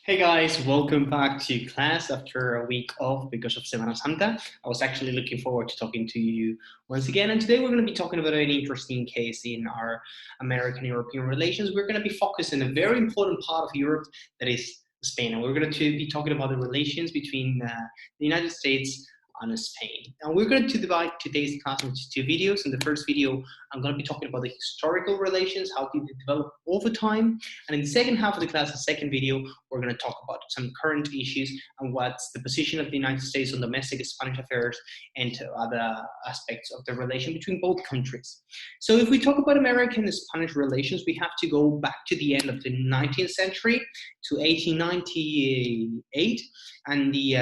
Hey guys, welcome back to class after a week off because of Semana Santa. I was actually looking forward to talking to you once again, and today we're going to be talking about an interesting case in our American-European relations. We're going to be focused on a very important part of Europe that is Spain, and we're going to be talking about the relations between the United States and Spain. And we're going to divide today's class into two videos. In the first video, I'm going to be talking about the historical relations, how did they develop over time, and in the second half of the class, the second video, we're going to talk about some current issues and what's the position of the United States on domestic Spanish affairs and other aspects of the relation between both countries. So if we talk about American and Spanish relations, we have to go back to the end of the 19th century to 1898 and the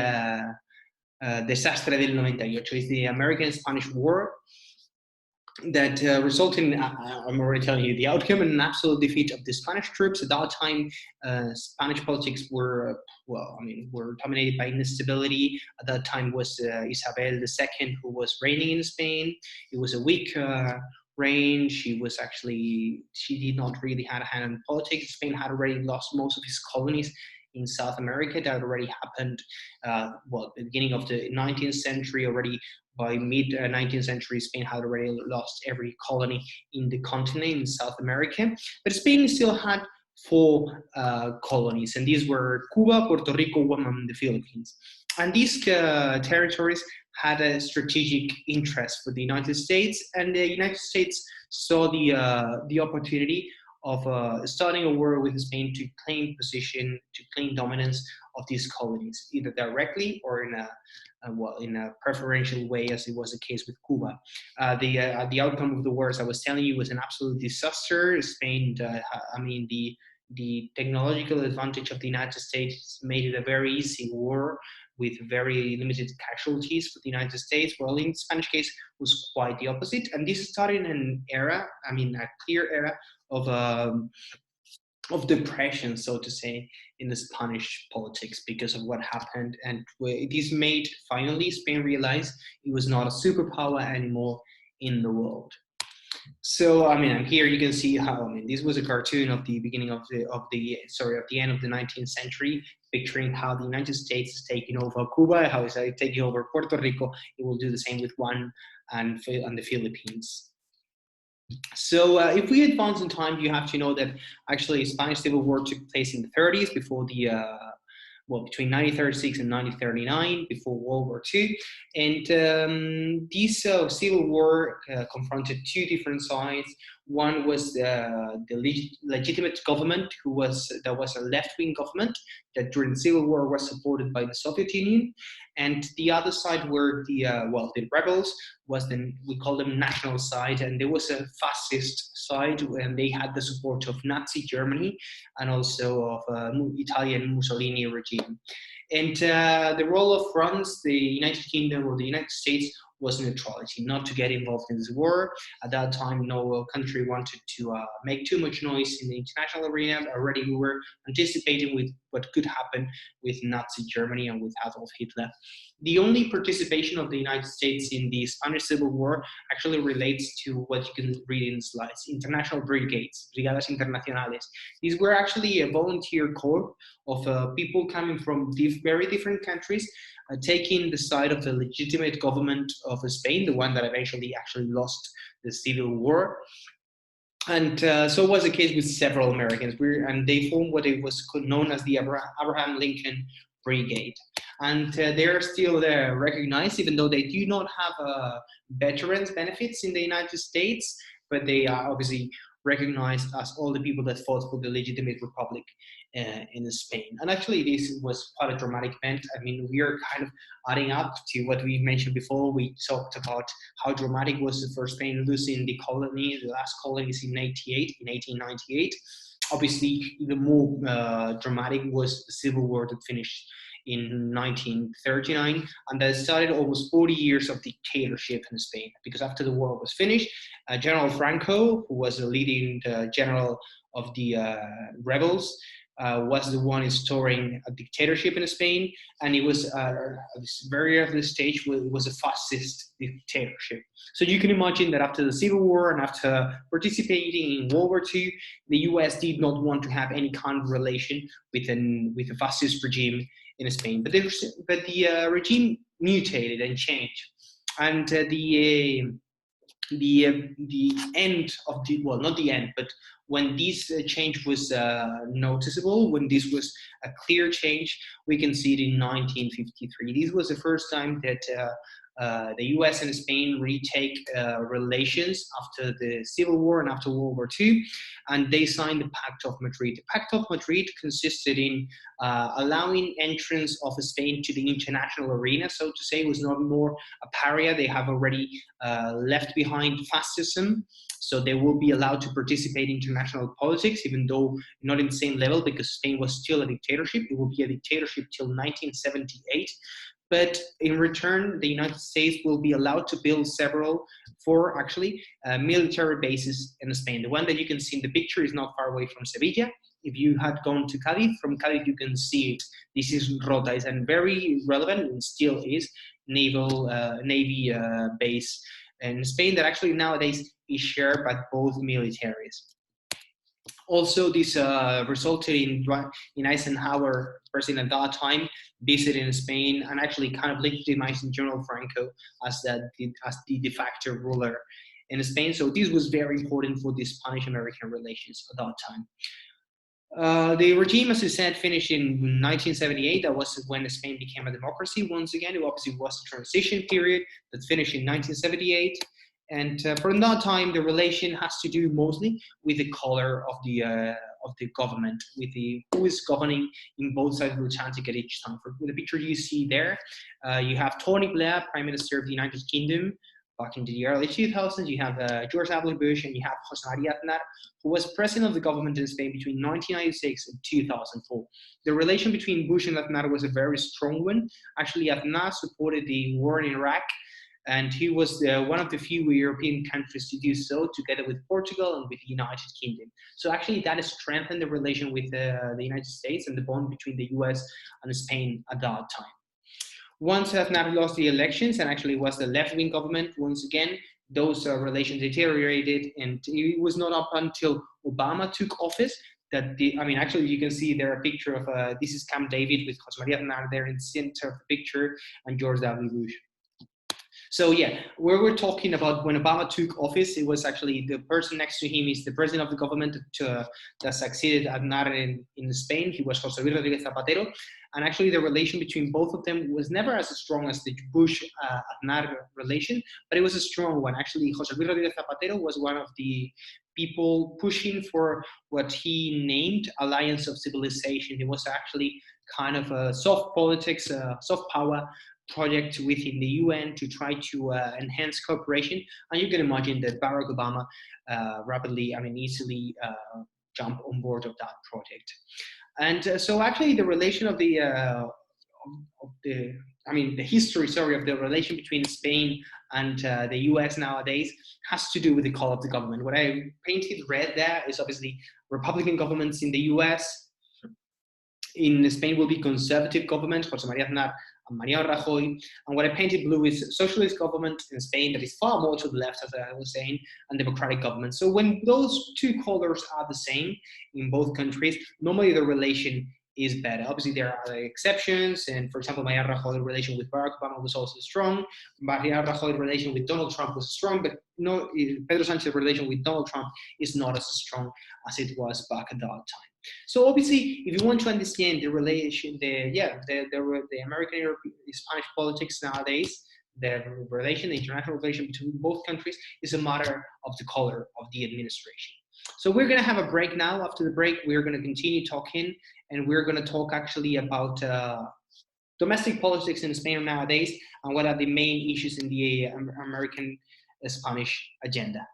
Desastre del 98 is the American-Spanish War that resulted in, I'm already telling you, the outcome and an absolute defeat of the Spanish troops. At that time, Spanish politics were, were dominated by instability. At that time was Isabel II, who was reigning in Spain. It was a weak reign. She did not really have a hand in politics. Spain had already lost most of its colonies in South America. That already happened, at the beginning of the 19th century already. By mid-19th century, Spain had already lost every colony in the continent in South America. But Spain still had four colonies, and these were Cuba, Puerto Rico, Guam, and the Philippines. And these territories had a strategic interest for the United States, and the United States saw the opportunity of starting a war with Spain to claim position, to claim dominance of these colonies, either directly or in a preferential way, as it was the case with Cuba. The outcome of the war, as I was telling you, was an absolute disaster. Spain, the technological advantage of the United States made it a very easy war with very limited casualties for the United States. Well, in the Spanish case, was quite the opposite. And this started an era, a clear era of depression, so to say, in the Spanish politics because of what happened. And this made, finally, Spain realize it was not a superpower anymore in the world. So, here you can see how, this was a cartoon of the beginning of the end of the 19th century, picturing how the United States is taking over Cuba, how it's taking over Puerto Rico. It will do the same with Guam and the Philippines. So if we advance in time, you have to know that actually Spanish Civil War took place in the 30s before the between 1936 and 1939, before World War II. And this civil war confronted two different sides. One was the legitimate government, that was a left-wing government that during the Civil War was supported by the Soviet Union, and the other side were the rebels. We call them national side, and there was a fascist side, and they had the support of Nazi Germany and also of Italian Mussolini regime. And the role of France, the United Kingdom, or the United States was neutrality, not to get involved in this war. At that time, no country wanted to make too much noise in the international arena. Already we were anticipating with what could happen with Nazi Germany and with Adolf Hitler. The only participation of the United States in the Spanish Civil War actually relates to what you can read in the slides: international brigades, brigadas internacionales. These were actually a volunteer corps of people coming from very different countries, taking the side of the legitimate government of Spain, the one that eventually actually lost the Civil War. And so was the case with several Americans, and they formed what it was known as the Abraham Lincoln Brigade. And they're still recognized, even though they do not have veterans benefits in the United States, but they are obviously recognized as all the people that fought for the legitimate republic in Spain. And actually, this was quite a dramatic event. We are kind of adding up to what we mentioned before. We talked about how dramatic was for Spain losing the last colonies in 1898. Obviously, even more dramatic was the Civil War that finished in 1939, and that started almost 40 years of dictatorship in Spain. Because after the war was finished, General Franco, who was the leading general of the rebels, was the one instauring a dictatorship in Spain, and it was at this very early stage it was a fascist dictatorship. So you can imagine that after the Civil War and after participating in World War II, the U.S. did not want to have any kind of relation with a fascist regime in Spain. But the regime mutated and changed, and the end of the, well, not the end, but when this change was noticeable, when this was a clear change, we can see it in 1953. This was the first time that the US and Spain retake relations after the Civil War and after World War II, and they signed the Pact of Madrid. The Pact of Madrid consisted in allowing entrance of Spain to the international arena, so to say. It was not more a pariah. They have already left behind fascism, so they will be allowed to participate in international politics, even though not in the same level, because Spain was still a dictatorship. It will be a dictatorship till 1978. But in return, the United States will be allowed to build four actually, military bases in Spain. The one that you can see in the picture is not far away from Sevilla. If you had gone to Cadiz, from Cadiz you can see it. This is Rota, it's a very relevant and still is Navy base in Spain that actually nowadays is shared by both militaries. Also, this resulted in Eisenhower, president at that time, visiting Spain and actually kind of legitimizing General Franco as the de facto ruler in Spain. So this was very important for the Spanish-American relations at that time. The regime, as I said, finished in 1978. That was when Spain became a democracy once again. It obviously was a transition period that finished in 1978. And from that time, the relation has to do mostly with the color of the government, with who is governing in both sides of the Atlantic at each time. For the picture you see there, you have Tony Blair, Prime Minister of the United Kingdom, back in the early 2000s. You have George W. Bush, and you have José María Aznar, who was president of the government in Spain between 1996 and 2004. The relation between Bush and Aznar was a very strong one. Actually, Aznar supported the war in Iraq, and he was one of the few European countries to do so, together with Portugal and with the United Kingdom. So actually that has strengthened the relation with the United States and the bond between the US and Spain at that time. Once Aznar lost the elections and actually was the left-wing government once again, those relations deteriorated, and it was not up until Obama took office that actually you can see there a picture of, this is Camp David with José María Aznar there in the center of the picture, and George W. Bush. So yeah, where we're talking about when Obama took office, it was actually the person next to him is the president of the government that succeeded Aznar in Spain. He was José Luis Rodríguez Zapatero. And actually the relation between both of them was never as strong as the Bush-Aznar relation, but it was a strong one. Actually, José Luis Rodríguez Zapatero was one of the people pushing for what he named Alliance of Civilization. It was actually kind of a soft politics, soft power project within the UN to try to enhance cooperation. And you can imagine that Barack Obama easily jumped on board of that project. And so actually the relation of the history, of the relation between Spain and the US nowadays has to do with the color of the government. What I painted red there is obviously Republican governments in the US. In Spain will be conservative government, José María Aznar and Mariano Rajoy. And what I painted blue is socialist government in Spain that is far more to the left, as I was saying, and democratic government. So when those two colors are the same in both countries, normally the relation is better. Obviously, there are exceptions. And for example, Mariano Rajoy's relation with Barack Obama was also strong. Mariano Rajoy's relation with Donald Trump was strong, but no, Pedro Sánchez's relation with Donald Trump is not as strong as it was back at that time. So obviously, if you want to understand the relation, the American European Spanish politics nowadays, the international relation between both countries is a matter of the color of the administration. So we're going to have a break now. After the break, we're going to continue talking, and we're going to talk actually about domestic politics in Spain nowadays and what are the main issues in the American Spanish agenda.